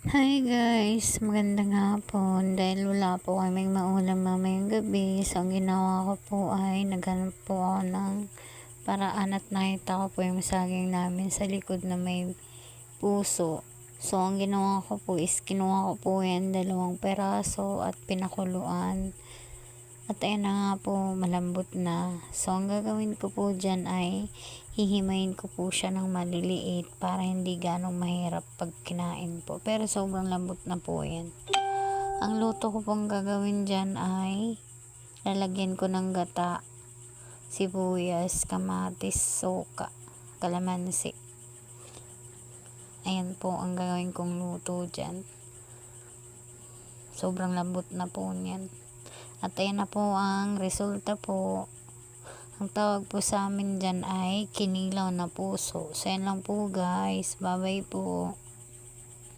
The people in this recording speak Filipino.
Hi guys, magandang hapon. Dahil wala po kaming maulam mamayang gabi, so ang ginawa ko po ay naghanap po ako ng paraan at nakita ko po yung saging namin sa likod na may puso. So ang ginawa ko po is kinuha ko po yan 2 peraso at pinakuluan. At ayan na nga po, malambot na. So ang gagawin ko po dyan ay hihimayin ko po siya ng maliliit para hindi ganong mahirap pag kinain po. Pero sobrang lambot na po yan. Ang luto ko pong gagawin dyan ay lalagyan ko ng gata, sibuyas, kamatis, suka, kalamansi. Ayan po ang gagawin kong luto dyan. Sobrang lambot na po niyan. At ayan na po ang resulta po. Ang tawag po sa amin dyan ay kinilaw na puso. So yan lang po guys. Bye bye po.